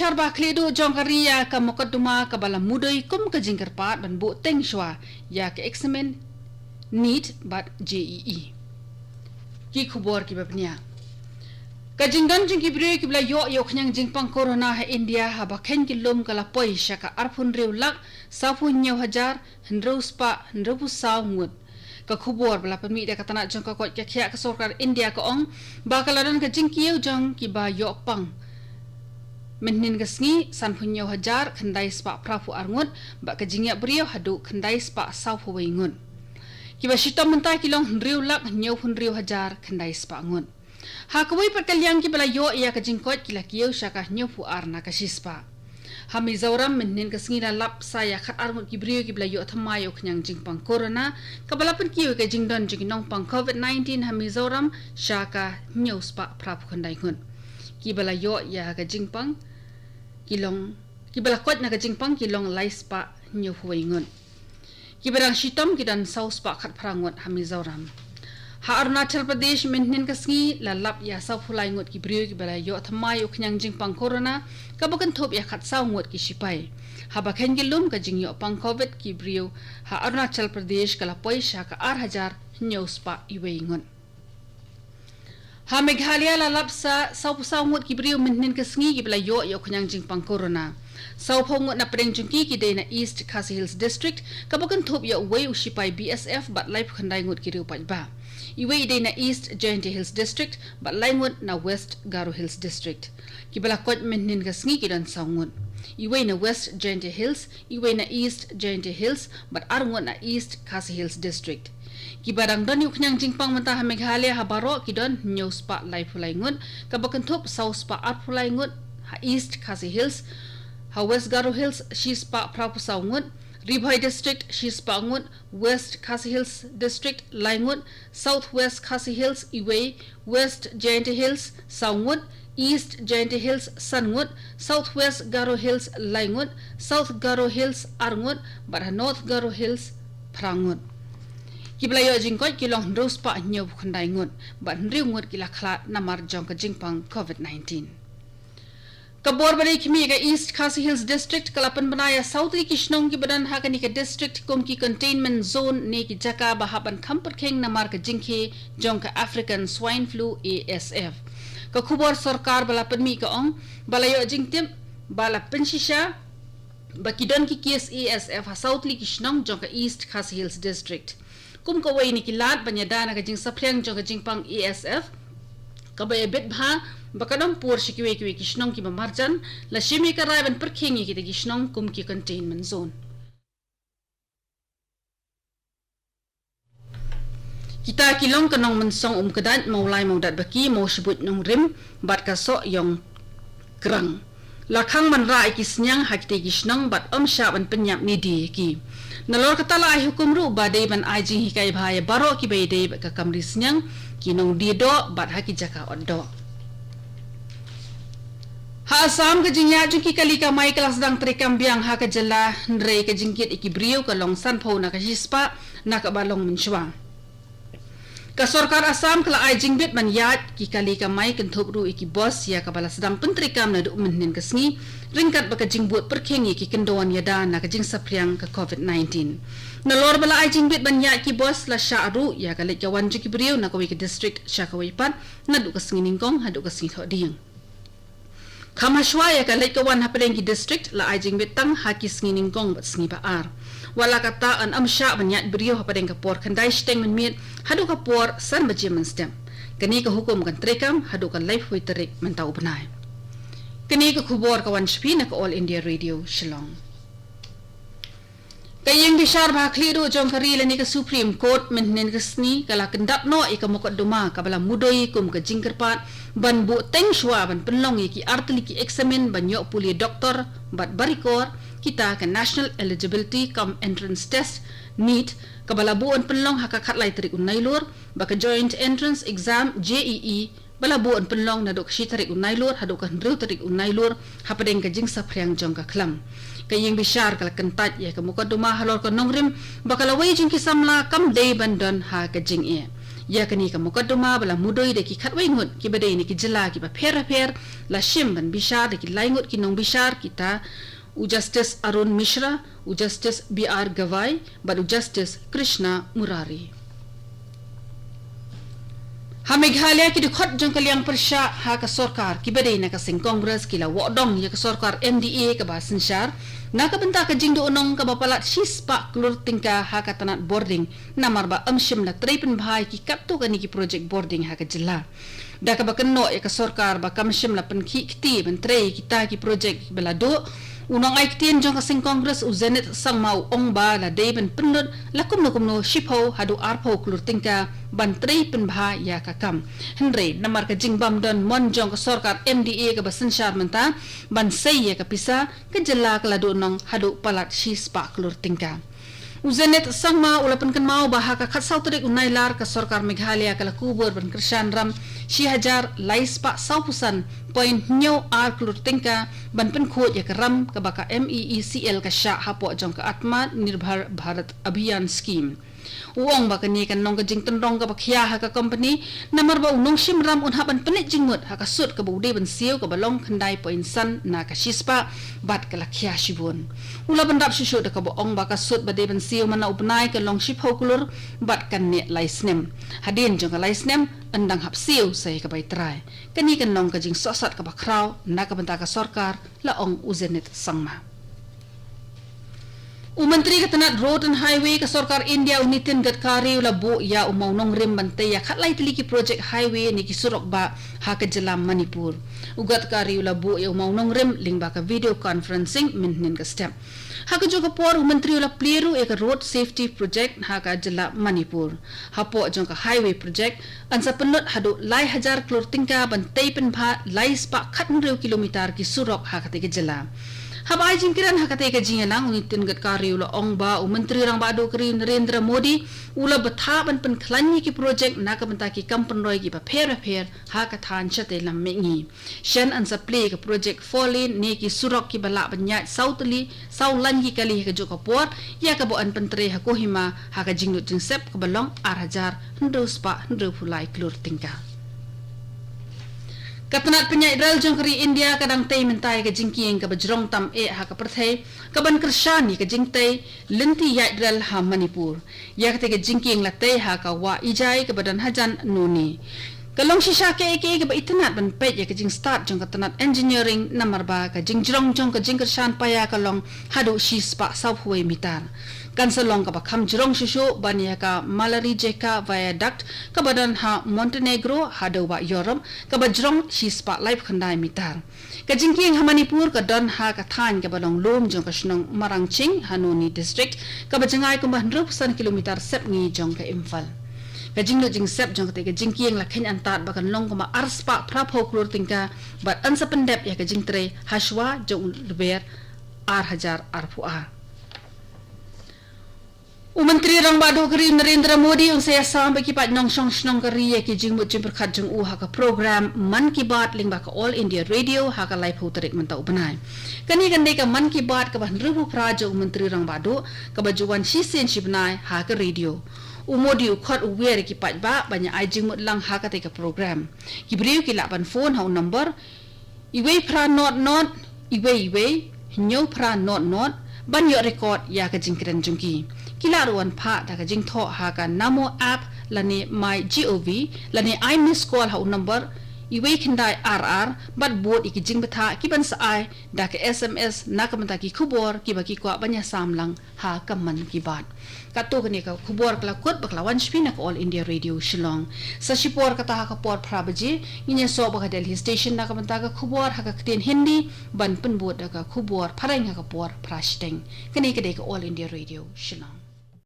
bisyar baklidu jongkaria ka mukaduma ka bala mudai kum ka jingkarpat ban bu teng shwa ya ka examen NEET bat JEE. Ki khubor ki bapnia. Ka jingdan jing ki brio ki bla yo khnyang jingpang corona ha India ha bakhen ki lom kala poi shaka arphun rew lak safun 9,000 hendro spa hendro pusaw ngut. Ka khubor bala pami da katana jong ka kot ka khya ka sarkar India ka ong bakalaran ka jingkieu jong ki ba yo pang Menin gasngi san punyo hajar khandai spa prafu arngut ba ka jingya brio hadu khandai spa saw huwai ngun. Kiba shitam mentai kilong hendriu lak nyau hundriu hajar khandai spa ngun. Ha kawai perkalyang ki bala yo iya ka jingkot kila kieu syaka nyau fu arna ka shispa. Ha Mizoram menin gasngi la lap saya khat arngut ki brio ki bala yo thamayo khnyang jingpang corona ka bala pen kieu ka jingdon jingnong pang COVID-19 ha Mizoram syaka nyau spa prafu khandai ngun. Ki bala yo iya ka jingpang kilong kibala kot na kajingpang kilong laispa nyu huwai ngun kibarang shitam kidan sauspa khat prangot ha Mizoram ha Arunachal Pradesh menhin kasngi lalap ya saw fulai ngot kibrio kibala yo thamai uknyang jingpang corona kabakan thop ya khat saw ngot ki sipai ha bakhen gilum ka jingyo pang covid kibrio ha Arunachal Pradesh kala poisha ka 8,000 nyu spa iwei ngun ha Meghalaya lalap sa saw ngot kibrio menhin kasngi kibala yo khnyang jingpang corona saw ngot na preng jungki ki dei na East Khasi Hills District kabakan thop ya wei usipai BSF bat lai khandai ngot kiriu pajba iwei dei na East Giant Hills District bat lai ngot na West Garo Hills District kibala kot menhin kasngi kidan saw ngot iwei na West Giant Hills iwei na East Giant Hills bat arngot na East Khasi Hills District Kibarang don yuknyang jingpang mentah ha Meghalaya ha baro kidon nyu spa lai phulai ngut kabakan thop south spa at phulai ngut ha East Khasi Hills ha West Garo Hills shi spa prapu saw ngut Ribhai District shi spa ngut West Khasi Hills District lai ngut South West Khasi Hills iwei West Giant Hills saw ngut East Giant Hills san ngut South West Garo Hills lai ngut South Garo Hills ar ngut but ha North Garo Hills prangut Kiblayo jingkot kilong hendro spa nyu khandai ngut bat hendriu ngut kila khlat namar jong ka jingpang COVID-19 kabor bali kimi ka East Khasi Hills District kalapan banaya South Kishnong ki badan ha kani ka district kum ki containment zone ne ki jaka bahaban khamper kheng namar ka jingkhe jong ka African Swine Flu ASF ka khubor sarkar bala panmi ka ong balayo jingtim bala penshisha bakidon ki case ASF ha South Kishnong jong ka East Khasi Hills District kum ka wei ni kilat banyadana ka jing saplyang jong ka jingpang ASF kabay bet bha bakadam pur shikiwe kiwe kishnong ki mamarjan la shimi ka raiban perkhingi ki kishnong kum ki containment zone kita kilong kanong mensong kedan maulai maudat baki mau sebut nong rim bat ka so yong krang lakhang man ra ikisnyang hakte kishnong bat sha ban penyap ni di ki Nalor katala ay hukum ru badai ban ajing hikai bahaya baro ki baydai ka kamris nyang kinong dido bat haki jaka odo. Ha Assam ka jingya juki kali ka mai kelas dang trikam biang ha ka jala ndrei ka jingkit iki brio ka long san pho na ka hispa na ka balong menshwa. Ka sarkar Assam kala ay jingbit man yat ki kali ka mai kenthop ru iki boss ya ka balas dang pentrikam na du menhin kasngi ringkat baka jingbut perkhengi ki kendon yada na ka jing sapryang ka COVID-19 na lor bala ay jingbit ban yat ki boss la sha ru ya ka lek kawan juki brio na ka wi district sha ka wi pat na du kasngi ningkong ha du kasngi thoding Khamashwa ya ka lek kawan ha peleng ki district la ay jingbit tang ha ki sngi ningkong bat sngi ba ar wala kata an amsha banyat brio ha padeng kapor kandai steng men mit hadu kapor san bajiman stem kani ka hukum kan trekam hadu kan life wi terik mentau benai kani ka khubor kawan shpi na ka All India Radio Shillong kayeng bishar bhakli ro jong kari lani ka Supreme Court menhen kasni kala kendap no ika mukaddama kabala mudoi kum ka jingkerpat ban bu teng shwa ban penlong ki artli ki examine ban yo puli doktor bat barikor kita ke National Eligibility Cum Entrance Test NEET kabala buon penlong hakakat lai tarik unailur baka Joint Entrance Exam JEE bala buon penlong na dok shi tarik unailur hadok hendru tarik unailur hapadeng ka jing sapryang jong ka klam kayeng bishar kala kentat ya ka mukaddama halor ka nongrim bakala wei jing kisamla kam dei bandon ha ka jing e ya kani ka mukaduma bala mudoi de ki khatwai ngut ki badai ni ki jila ki ba pher la shim ban bishar de ki laingut ki nong bishar kita u Justice Arun Mishra, u Justice B.R. Gavai, but u Justice Krishna Murari. Ha Meghalaya ki dikhot jong kaliang persya ha ka sarkar ki badai na ka sing Congress ki la wodong ya ka sarkar MDA ka ba sinshar na ka benta ka jing do onong ka ba palat shispa klur tingka ha ka tanat boarding na marba amshim la trepen bhai ki kapto ka ni ki project boarding ha ka jilla da ka ba kenno ya ka sarkar ba kamshim la pen ki kti ben tre kita ki project bela do unang ay kitien jong kasing Congress u Zenit sang mau ong ba la deben penut la kumno shipho hadu arpho klur tingka ban trei pen bha ya kakam henry namar ka jingbam don mon jong ka sarkar MDA ka basin shar menta ban sei ya ka pisa ka jela ka ladu nong hadu palat shispa klur tingka Uzenet sang ma ulapan kan mau baha ka khat sautrik unai lar ka sarkar Meghalaya ka lakubur ban krishan ram 6000 lais pa saupusan point nyo ar klur tingka ban pen khot ya ka ram ka baka MEECL ka sha hapo jong ka atma nirbhar bharat abhiyan scheme uong ba kani kan nong ka jing tendong ka bakhya ha ka company namar ba unong shim ram un haban penit jingmut ha ka sut ka bude ban siu ka balong khandai point san na ka shispa bat ka lakhya shibun ula ban dap shishu da ka bo ong ba ka sut ba de ban siu mana upnai ka long ship hokulur bat kan ne laisnem hadin jong ka laisnem andang hap siu sai ka bai trai kani kan nong ka jing sosat ka bakraw na ka banta ka sarkar la ong uzenet sangma Menteri Ketanat Road and Highway ke Sarkar India Nitin Gadkari ula bu ya umaunong rim bantai ya khatlai tiliki project highway ni ki surok ba ha ke jelam Manipur. Gadkari ula bu ya umaunong rim ling ba ka video conferencing minhin ka step. Ha ke joka por menteri ula pleru e ka road safety project ha ka jela Manipur. Ha po jong ka highway project ansa penut hadu lai hajar klur tingka bantai pen bha lai spa khatnrew kilometer ki surok ha ka te jela. Habai jingkiran hakate ka jingalang Nitin Gadkari ula ong ba menteri rang bado kri Narendra Modi ula betha ban pen khlanyi ki project na ka banta ki kampan roi ki pa pher ha ka than chate lam mengi shen an sa play ka project folin ne ki surok ki bala banya sautli saulan ki kali ka joka por ya ka bo an pentre ha kohima ha ka jingnu jingsep ka balong 8000 ndospa ndopulai klur tingka Katanat penyai Israel jong kari India kadang tay mentai ka jingkieng ka bajrong tam ha ka perthai ka ban kershani ka jingtai linti ya Israel ha Manipur ya ka jingkieng la tay ha ka wa ijai ka badan hajan nuni kalong shisha ke ka ba itanat ban pet ya ka jing start jong katanat engineering namar ba ka jingjrong jong ka jingkershan paya kalong hadu shispa sauhwe mitar kan salong ka ba kham jrong shisho bania ka malari jeka viaduct ka badan ha Montenegro hado ba Europe ka ba jrong shispa life khandai mitar ka jingking ha Manipur ka don ha ka than ka balong lom jong ka shnong Marangching Hanoni district ka ba jangai ko 100% kilometer sep ngi jong ka Imphal ka jinglo jing sep jong ka jingking la khen antat ba kan long ko ma arspa prapho klur tingka but ansa pendep ya ka jingtre hashwa jong ber ar hajar arpua Menteri rang bado kari Narendra Modi ang saya sampai ki pat nong song snong kari ya ki jingmut jimper khat jung ha ka program Man Ki Baat ling ba ka All India Radio ha ka live hotarik menta upanai kani gande ka Man Ki Baat ka ban rubu praja menteri rang bado ka bajuan shisen shibnai ha ka radio Modi ukhot uwer ki pat ba banya ai jingmut lang ha ka te ka program ki briu ki lapan phone ha number iwe pra not iwe nyo pra not ban yo record ya ka jingkren jungki kilaruan pha da ka jing tho ha ka namo app lani my gov lani I miss call ha number iwe kindai rr bat bot iki jing betha ki ban sa ai da ka sms na ka mata ki khubor ki ba ki kwa banya samlang ha ka Man Ki Baat ka to kani ka khubor kala kot bakla wan spina ka All India Radio Shillong sa shipor ka ta ka por phrabaji nginya so ba ka Delhi station na ka mata ka khubor ha ka ten hindi ban pen bot da ka khubor pharang ha ka por phrashteng kani ka de ka All India Radio Shillong